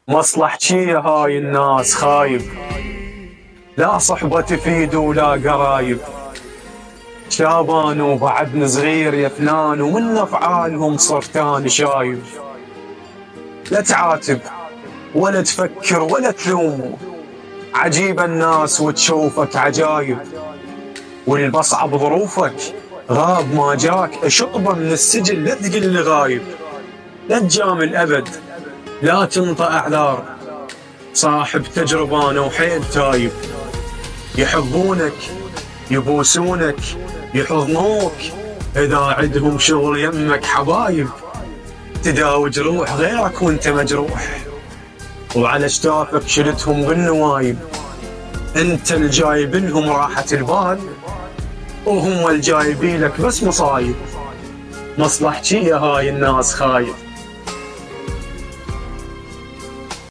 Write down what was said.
مصلحتي هاي الناس خايب، لا صحبة تفيد ولا قرايب. شابان وبعدن صغير يا فنان، ومن افعالهم صرتان شايب. لا تعاتب ولا تفكر ولا تلوم، عجيب الناس وتشوفك عجايب. والبصعب ظروفك غاب ما جاك، اشطبه من السجن لا تقل لي غايب. لا تجامل ابد لا تنطى اعذار، صاحب تجربة انا وحيل تايب. يحبونك يبوسونك يحضنوك، اذا عندهم شغل يمك حبايب. تداوي جروح غيرك وانت مجروح، وعلى شتافك شلتهم بالنوايب. انت الجايب لهم راحة البال، وهم الجايبين لك بس مصايب. مصلحتي هاي الناس خايب.